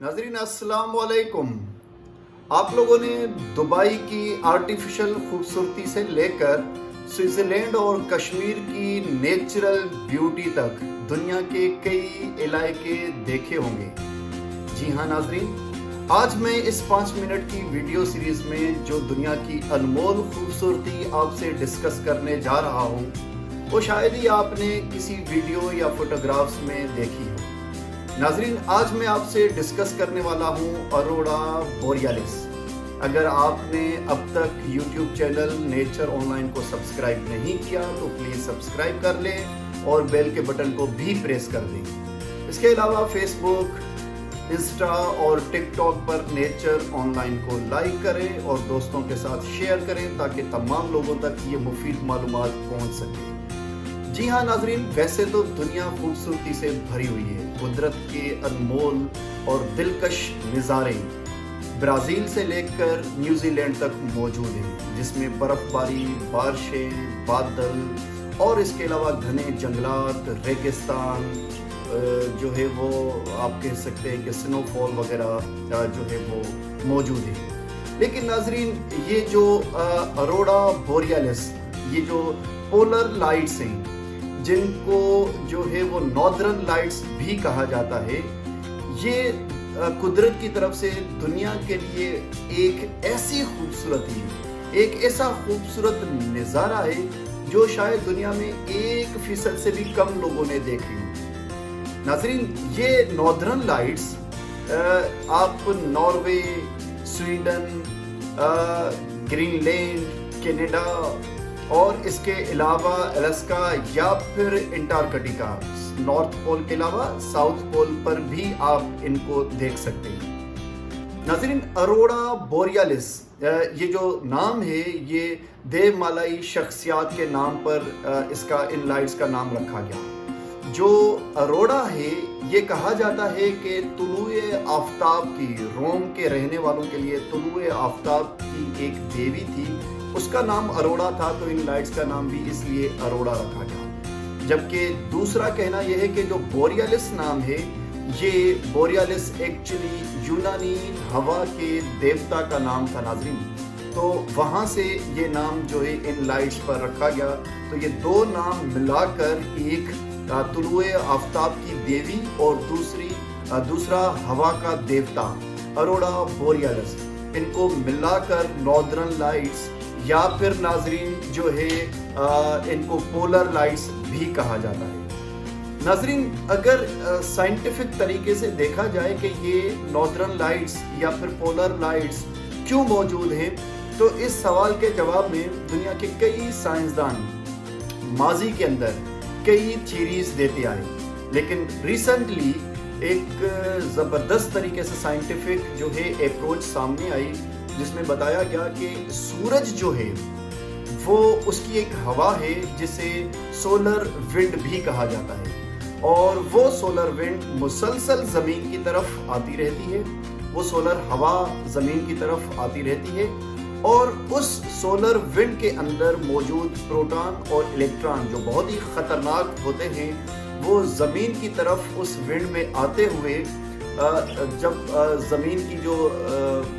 नाजरीन अस्सलाम वालेकुम। आप लोगों ने दुबई की आर्टिफिशियल खूबसूरती से लेकर स्विट्ज़रलैंड और कश्मीर की नेचुरल ब्यूटी तक दुनिया के कई इलाके देखे होंगे। जी हाँ नाजरीन, आज मैं इस 5 मिनट की वीडियो सीरीज में जो दुनिया की अनमोल खूबसूरती आपसे डिस्कस करने जा रहा हूँ वो शायद ही आपने किसी वीडियो या फोटोग्राफ्स में देखी हो। नाजरीन, आज मैं आपसे डिस्कस करने वाला हूँ अरोड़ा बोरियालिस। अगर आपने अब तक YouTube चैनल नेचर ऑनलाइन को सब्सक्राइब नहीं किया तो प्लीज़ सब्सक्राइब कर लें और बेल के बटन को भी प्रेस कर दें। इसके अलावा फेसबुक, इंस्टा और टिकटॉक पर नेचर ऑनलाइन को लाइक करें और दोस्तों के साथ शेयर करें ताकि तमाम लोगों तक ये मुफीद मालूमात पहुँच सके। जी हाँ नाजरीन, वैसे तो दुनिया खूबसूरती से भरी हुई है। कुदरत के अनमोल और दिलकश नज़ारे ब्राज़ील से लेकर न्यूजीलैंड तक मौजूद हैं, जिसमें बर्फबारी, बारिशें, बादल और इसके अलावा घने जंगलात, रेगिस्तान जो है वो आप कह सकते हैं कि स्नोफॉल वगैरह जो है वो मौजूद है। लेकिन नाजरीन, ये जो अरोड़ा बोरियालिस, ये जो पोलर लाइट्स हैं जिनको जो है वो नॉर्दर्न लाइट्स भी कहा जाता है, ये कुदरत की तरफ से दुनिया के लिए एक ऐसी खूबसूरती, एक ऐसा खूबसूरत नज़ारा है जो शायद दुनिया में 1% से भी कम लोगों ने देखी हो। नाजरीन, ये नॉर्दर्न लाइट्स आप नॉर्वे, स्वीडन, ग्रीनलैंड, कनाडा और इसके अलावा अलास्का या फिर अंटार्कटिका, नॉर्थ पोल के अलावा साउथ पोल पर भी आप इनको देख सकते हैं। नाज़रीन, अरोड़ा बोरियालिस ये जो नाम है ये देवमालाई शख्सियात के नाम पर इसका इन लाइट्स का नाम रखा गया। जो अरोड़ा है ये कहा जाता है कि तुलुए आफ्ताब की, रोम के रहने वालों के लिए तुलुए आफ्ताब की एक देवी थी, उसका नाम अरोड़ा था, तो इन लाइट्स का नाम भी इसलिए अरोड़ा रखा गया। जबकि दूसरा कहना यह है कि जो बोरियालिस नाम है, ये बोरियालिस एक्चुअली यूनानी हवा के देवता का नाम था नाज़रीन, तो वहाँ से ये नाम जो है इन लाइट्स पर रखा गया। तो ये दो नाम मिलाकर एक तुलुए आफ्ताब की देवी और दूसरा हवा का देवता अरोड़ा बोरियालिस, इनको मिलाकर नॉर्दर्न लाइट्स या फिर नाजरीन जो है इनको पोलर लाइट्स भी कहा जाता है। नाजरीन, अगर साइंटिफिक तरीके से देखा जाए कि ये नॉर्दर्न लाइट्स या फिर पोलर लाइट्स क्यों मौजूद हैं, तो इस सवाल के जवाब में दुनिया के कई साइंसदान माजी के अंदर कई थ्योरीज देते आए, लेकिन रिसेंटली एक ज़बरदस्त तरीके से साइंटिफिक जो है अप्रोच सामने आई, जिसमें बताया गया कि सूरज जो है वो उसकी एक हवा है जिसे सोलर विंड भी कहा जाता है, और वो सोलर विंड मुसलसल ज़मीन की तरफ आती रहती है, वो सोलर हवा ज़मीन की तरफ आती रहती है, और उस सोलर विंड के अंदर मौजूद प्रोटॉन और इलेक्ट्रॉन जो बहुत ही ख़तरनाक होते हैं, वो ज़मीन की तरफ उस विंड में आते हुए जब ज़मीन की जो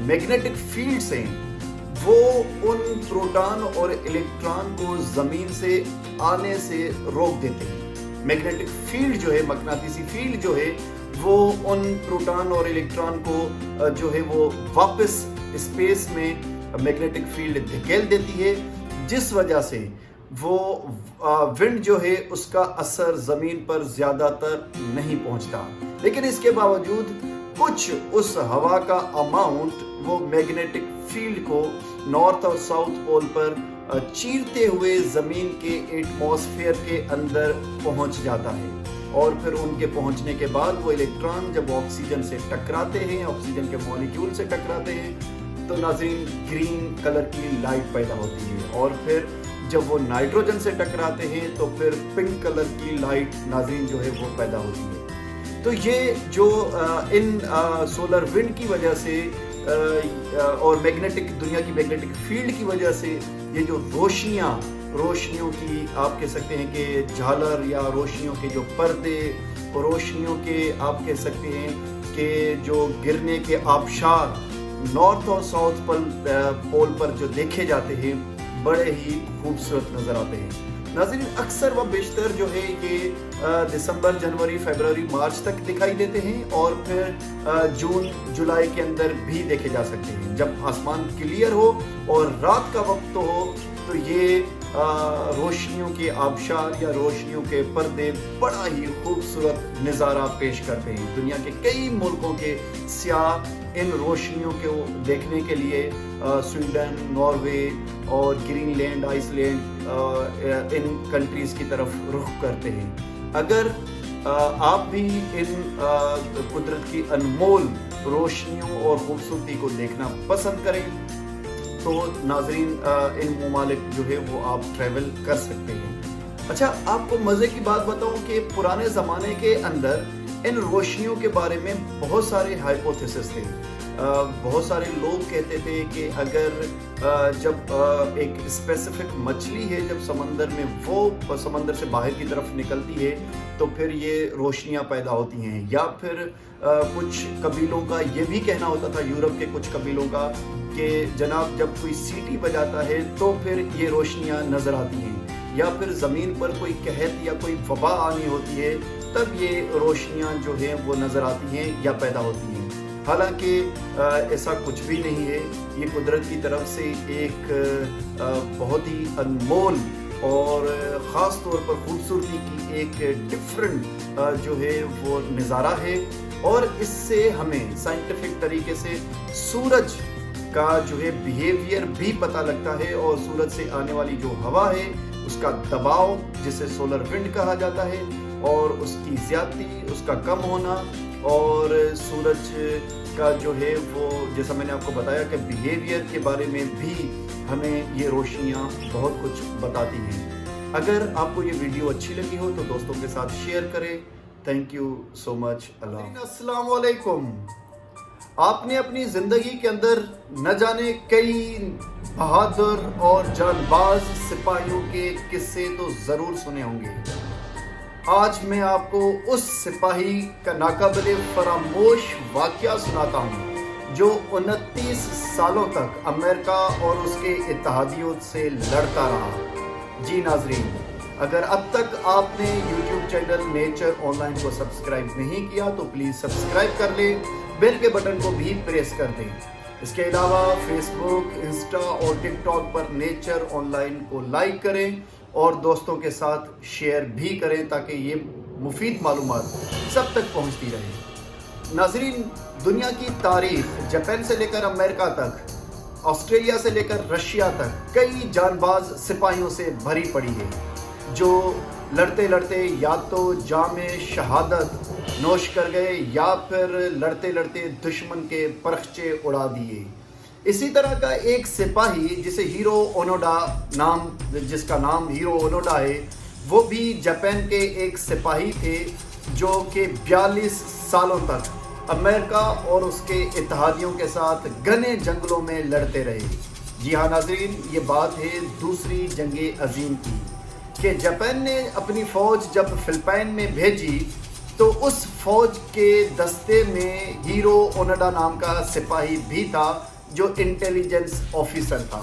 मैग्नेटिक फील्ड्स हैं वो उन प्रोटॉन और इलेक्ट्रॉन को ज़मीन से आने से रोक देते हैं। मैग्नेटिक फील्ड जो है, मकनातीसी फील्ड जो है, वो उन प्रोटॉन और इलेक्ट्रॉन को जो है वो वापस स्पेस में मैग्नेटिक फील्ड धकेल देती है, जिस वजह से वो विंड जो है उसका असर ज़मीन पर ज़्यादातर नहीं पहुंचता। लेकिन इसके बावजूद कुछ उस हवा का अमाउंट वो मैग्नेटिक फील्ड को नॉर्थ और साउथ पोल पर चीरते हुए ज़मीन के एटमॉस्फेयर के अंदर पहुंच जाता है, और फिर उनके पहुंचने के बाद वो इलेक्ट्रॉन जब ऑक्सीजन से टकराते हैं, ऑक्सीजन के मॉलिक्यूल से टकराते हैं, तो नाज़रीन ग्रीन कलर की लाइट पैदा होती है, और फिर जब वो नाइट्रोजन से टकराते हैं तो फिर पिंक कलर की लाइट नाज़रीन जो है वो पैदा होती है। तो ये जो इन सोलर विंड की वजह से और दुनिया की मैग्नेटिक फील्ड की वजह से ये जो रोशनियों की आप कह सकते हैं कि झालर या रोशनियों के जो पर्दे, रोशनियों के आप कह सकते हैं के जो गिरने के आबशार नॉर्थ और साउथ पोल पर जो देखे जाते हैं बड़े ही खूबसूरत नज़र आते हैं। नाज़रीन, अक्सर व बेशतर जो है ये दिसंबर, जनवरी, फरवरी, मार्च तक दिखाई देते हैं और फिर जून, जुलाई के अंदर भी देखे जा सकते हैं। जब आसमान क्लियर हो और रात का वक्त हो तो ये रोशनियों के आबशार या रोशनियों के पर्दे बड़ा ही खूबसूरत नज़ारा पेश करते हैं। दुनिया के कई मुल्कों के सियाह इन रोशनियों को देखने के लिए स्वीडन, नॉर्वे और ग्रीनलैंड, आइसलैंड इन कंट्रीज़ की तरफ रुख करते हैं। अगर आप भी इन कुदरत की अनमोल रोशनियों और खूबसूरती को देखना पसंद करें तो नाजरीन इन ममालिक जो है वो आप ट्रैवल कर सकते हैं। अच्छा, आपको मज़े की बात बताऊं कि पुराने ज़माने के अंदर इन रोशनियों के बारे में बहुत सारे हाइपोथेसिस थे। बहुत सारे लोग कहते थे कि अगर जब एक स्पेसिफिक मछली है जब समंदर में वो समंदर से बाहर की तरफ निकलती है तो फिर ये रोशनियां पैदा होती हैं, या फिर कुछ कबीलों का ये भी कहना होता था, यूरोप के कुछ कबीलों का, कि जनाब जब कोई सीटी बजाता है तो फिर ये रोशनियां नज़र आती हैं, या फिर ज़मीन पर कोई कहत या कोई वबा आनी होती है तब ये रोशनियां जो हैं वो नज़र आती हैं या पैदा होती हैं। हालांकि ऐसा कुछ भी नहीं है, ये कुदरत की तरफ से एक बहुत ही अनमोल और ख़ास तौर पर खूबसूरती की एक डिफरेंट जो है वो नज़ारा है। और इससे हमें साइंटिफिक तरीके से सूरज का जो है बिहेवियर भी पता लगता है, और सूरज से आने वाली जो हवा है उसका दबाव जिसे सोलर विंड कहा जाता है, और उसकी ज़्यादती, उसका कम होना, और सूरज का जो है वो जैसा मैंने आपको बताया कि बिहेवियर के बारे में भी हमें ये रोशनियाँ बहुत कुछ बताती हैं। अगर आपको ये वीडियो अच्छी लगी हो तो दोस्तों के साथ शेयर करें। Thank you so much. अस्सलाम वालेकुम। आपने अपनी ज़िंदगी के अंदर न जाने कई बहादुर और जानबाज सिपाहियों के किस्से तो ज़रूर सुने होंगे। आज मैं आपको उस सिपाही का नाकाबिले फरामोश वाक़या सुनाता हूँ जो 29 सालों तक अमेरिका और उसके इत्तेहादियों से लड़ता रहा। जी नाजरीन, अगर अब तक आपने YouTube चैनल नेचर ऑनलाइन को सब्सक्राइब नहीं किया तो प्लीज़ सब्सक्राइब कर लें, बेल के बटन को भी प्रेस कर दें। इसके अलावा फेसबुक, इंस्टा और टिकटॉक पर नेचर ऑनलाइन को लाइक करें और दोस्तों के साथ शेयर भी करें ताकि ये मुफीद मालूमात सब तक पहुंचती रहे। नाजरीन, दुनिया की तारीख जापान से लेकर अमेरिका तक, ऑस्ट्रेलिया से लेकर रशिया तक कई जानबाज सिपाहियों से भरी पड़ी है जो लड़ते लड़ते या तो जामे शहादत नोश कर गए या फिर लड़ते लड़ते दुश्मन के परखचे उड़ा दिए। इसी तरह का एक सिपाही जिसे हीरो ओनोडा नाम, जिसका नाम हीरो ओनोडा है, वो भी जापान के एक सिपाही थे जो कि 42 सालों तक अमेरिका और उसके इत्तेहादियों के साथ घने जंगलों में लड़ते रहे। जी हाँ नाजरीन, ये बात है दूसरी जंग अजीम की कि जापान ने अपनी फ़ौज जब फिलिपाइन में भेजी तो उस फौज के दस्ते में हीरो ओनोडा नाम का सिपाही भी था जो इंटेलिजेंस ऑफिसर था।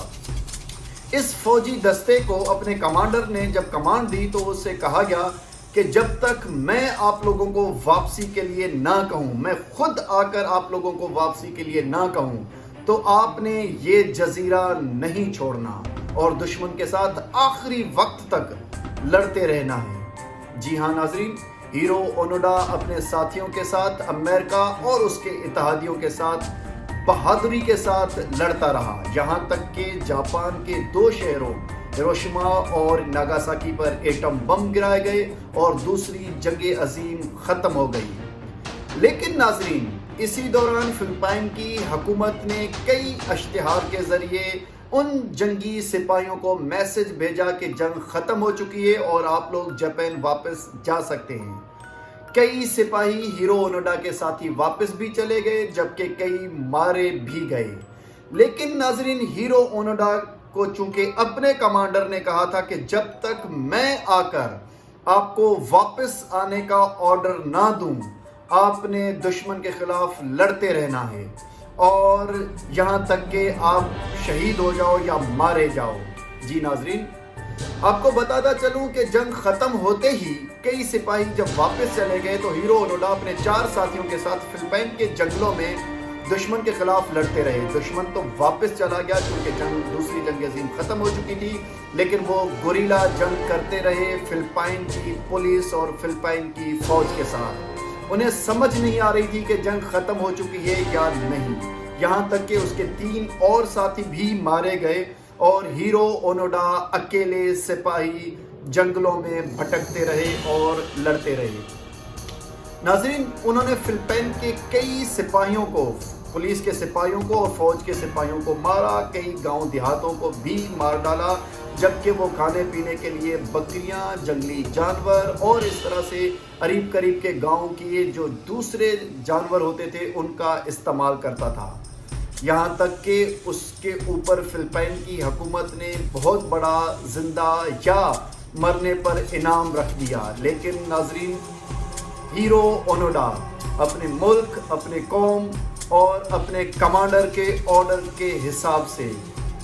इस फौजी दस्ते को अपने कमांडर ने जब कमांड दी तो उससे कहा गया कि जब तक मैं आप लोगों को वापसी के लिए ना कहूँ, मैं खुद आकर आप लोगों को वापसी के लिए ना कहूँ, तो आपने ये जजीरा नहीं छोड़ना और दुश्मन के साथ आखिरी वक्त तक लड़ते रहना है। जी हाँ नाजरीन, हीरो ओनोडा अपने साथियों के साथ अमेरिका और उसके इत्तेहादियों के साथ बहादुरी के साथ लड़ता रहा, यहाँ तक कि जापान के 2 शहरों हिरोशिमा और नागासाकी पर एटम बम गिराए गए और दूसरी जंग अजीम ख़त्म हो गई। लेकिन नाजरीन, इसी दौरान फिलिपाइन की हुकूमत ने कई इश्तिहार के ज़रिए उन जंगी सिपाहियों को मैसेज भेजा कि जंग ख़त्म हो चुकी है और आप लोग जापान वापस जा सकते हैं। कई सिपाही हीरो ओनोडा के साथ ही वापस भी चले गए जबकि कई मारे भी गए। लेकिन नाजरीन, हीरो ओनोडा को चूंकि अपने कमांडर ने कहा था कि जब तक मैं आकर आपको वापस आने का ऑर्डर ना दूं, آپ نے دشمن کے خلاف لڑتے رہنا ہے اور یہاں تک کہ آپ شہید ہو جاؤ یا مارے جاؤ۔ جی ناظرین، آپ کو بتاتا چلوں کہ جنگ ختم ہوتے ہی کئی سپاہی جب واپس چلے گئے تو ہیرو اونوڈا اپنے 4 ساتھیوں کے ساتھ فلپائن کے جنگلوں میں دشمن کے خلاف لڑتے رہے۔ دشمن تو واپس چلا گیا کیونکہ دوسری جنگ عظیم ختم ہو چکی تھی، لیکن وہ گوریلا جنگ کرتے رہے فلپائن کی پولیس اور فلپائن کی فوج کے ساتھ۔ انہیں سمجھ نہیں آ رہی تھی کہ جنگ ختم ہو چکی ہے یا نہیں، یہاں تک کہ اس کے 3 اور ساتھی بھی مارے گئے اور ہیرو اونوڈا اکیلے سپاہی جنگلوں میں بھٹکتے رہے اور لڑتے رہے۔ ناظرین، انہوں نے فلپائن کے کئی سپاہیوں کو، پولیس کے سپاہیوں کو اور فوج کے سپاہیوں کو مارا، کئی گاؤں دیہاتوں کو بھی مار ڈالا، جبکہ وہ کھانے پینے کے لیے بکریاں، جنگلی جانور اور اس طرح سے قریب قریب کے گاؤں کے جو دوسرے جانور ہوتے تھے ان کا استعمال کرتا تھا۔ یہاں تک کہ اس کے اوپر فلپائن کی حکومت نے بہت بڑا زندہ یا مرنے پر انعام رکھ دیا۔ لیکن ناظرین، ہیرو اونوڈا اپنے ملک، اپنے قوم اور اپنے کمانڈر کے آرڈر کے حساب سے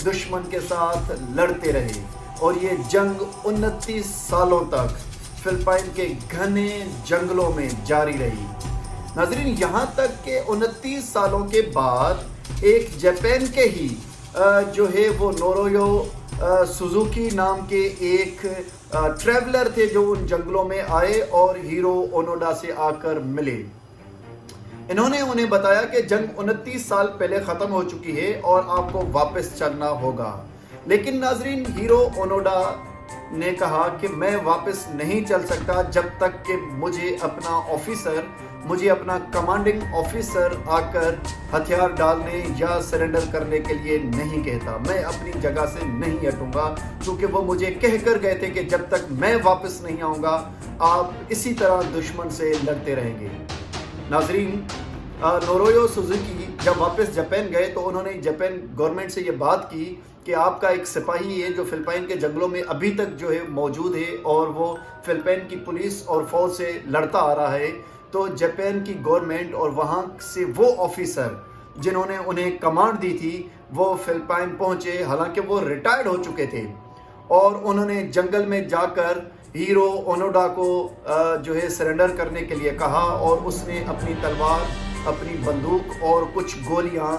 دشمن کے ساتھ لڑتے رہے اور یہ جنگ 29 سالوں تک فلپائن کے گھنے جنگلوں میں جاری رہی۔ ناظرین، یہاں تک کہ 29 سالوں کے بعد ایک جاپان کے ہی جو ہے وہ نورویو سوزوکی نام کے ایک ٹریولر تھے جو ان جنگلوں میں آئے اور ہیرو اونوڈا سے آ کر ملے۔ انہوں نے انہیں بتایا کہ جنگ 29 سال پہلے ختم ہو چکی ہے اور آپ کو واپس چلنا ہوگا۔ لیکن ناظرین، ہیرو اونوڈا نے کہا کہ میں واپس نہیں چل سکتا جب تک کہ مجھے اپنا کمانڈنگ آفیسر آ کر ہتھیار ڈالنے یا سرنڈر کرنے کے لیے نہیں کہتا۔ میں اپنی جگہ سے نہیں ہٹوں گا کیونکہ وہ مجھے کہہ کر گئے تھے کہ جب تک میں واپس نہیں آؤں گا آپ اسی طرح دشمن سے لڑتے رہیں گے۔ ناظرین، نورویو سوزوکی جب واپس جاپان گئے تو انہوں نے جاپان گورنمنٹ سے یہ بات کی کہ آپ کا ایک سپاہی ہے جو فلپائن کے جنگلوں میں ابھی تک جو ہے موجود ہے اور وہ فلپائن کی پولیس اور فوج سے لڑتا آ رہا ہے۔ تو جاپان کی گورنمنٹ اور وہاں سے وہ آفیسر جنہوں نے انہیں کمانڈ دی تھی وہ فلپائن پہنچے، حالانکہ وہ ریٹائرڈ ہو چکے تھے، اور انہوں نے جنگل میں جا کر ہیرو اونوڈا کو جو ہے سرنڈر کرنے کے لیے کہا اور اس نے اپنی تلوار، اپنی بندوق اور کچھ گولیاں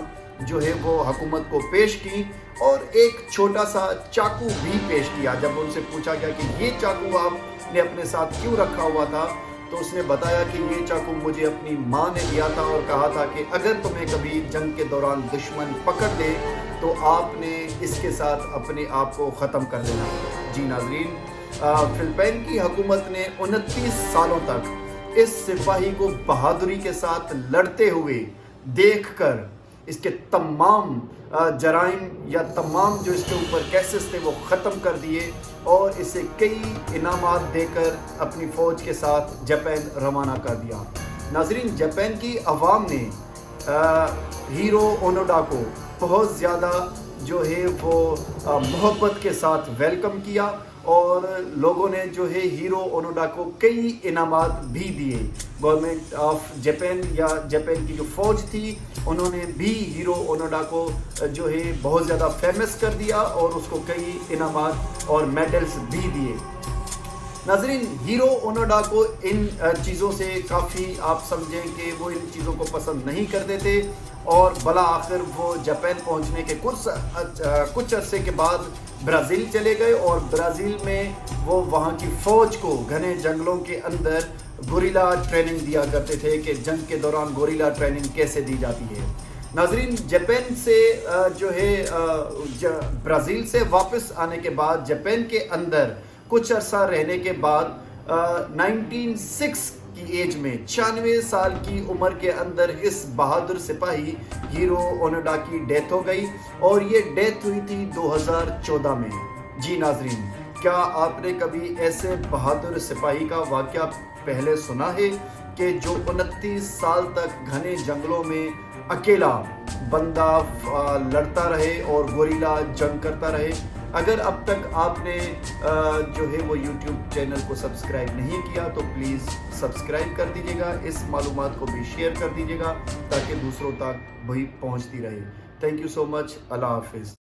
جو ہے وہ حکومت کو پیش کی اور ایک چھوٹا سا چاقو بھی پیش کیا۔ جب ان سے پوچھا گیا کہ یہ چاقو آپ نے اپنے ساتھ کیوں رکھا ہوا تھا تو اس نے بتایا کہ یہ چاقو مجھے اپنی ماں نے دیا تھا اور کہا تھا کہ اگر تمہیں کبھی جنگ کے دوران دشمن پکڑ لے تو آپ نے اس کے ساتھ اپنے آپ کو ختم کر دینا۔ جی ناظرین، فلپائن کی حکومت نے 29 سالوں تک اس سپاہی کو بہادری کے ساتھ لڑتے ہوئے دیکھ کر اس کے تمام جرائم یا تمام جو اس کے اوپر کیسز تھے وہ ختم کر دیے اور اسے کئی انعامات دے کر اپنی فوج کے ساتھ جاپان روانہ کر دیا۔ ناظرین، جاپان کی عوام نے ہیرو اونوڈا کو بہت زیادہ جو ہے وہ محبت کے ساتھ ویلکم کیا اور لوگوں نے جو ہے ہیرو اونوڈا کو کئی انعامات بھی دیے۔ گورنمنٹ آف جاپان یا جاپان کی جو فوج تھی انہوں نے بھی ہیرو اونوڈا کو جو ہے بہت زیادہ فیمس کر دیا اور اس کو کئی انعامات اور میڈلز بھی دیے۔ ناظرین، ہیرو اونوڈا کو ان چیزوں سے کافی آپ سمجھیں کہ وہ ان چیزوں کو پسند نہیں کرتے تھے اور بالآخر وہ جاپان پہنچنے کے کچھ عرصے کے بعد برازیل چلے گئے اور برازیل میں وہ وہاں کی فوج کو گھنے جنگلوں کے اندر گوریلا ٹریننگ دیا کرتے تھے کہ جنگ کے دوران گوریلا ٹریننگ کیسے دی جاتی ہے۔ ناظرین، جاپان سے جو ہے برازیل سے واپس آنے کے بعد جاپان کے اندر کچھ عرصہ رہنے کے بعد 1906 کی ایج میں 96 سال کی عمر کے اندر اس بہادر سپاہی ہیرو اونوڈا کی ڈیتھ ہو گئی اور یہ ڈیتھ ہوئی تھی 2014 میں۔ جی ناظرین، کیا آپ نے کبھی ایسے بہادر سپاہی کا واقعہ پہلے سنا ہے کہ جو 29 سال تک گھنے جنگلوں میں اکیلا بندہ لڑتا رہے اور گوریلا جنگ کرتا رہے؟ اگر اب تک آپ نے جو ہے وہ یوٹیوب چینل کو سبسکرائب نہیں کیا تو پلیز سبسکرائب کر دیجیے گا، اس معلومات کو بھی شیئر کر دیجیے گا تاکہ دوسروں تک وہی پہنچتی رہے۔ تھینک یو سو مچ، اللہ حافظ۔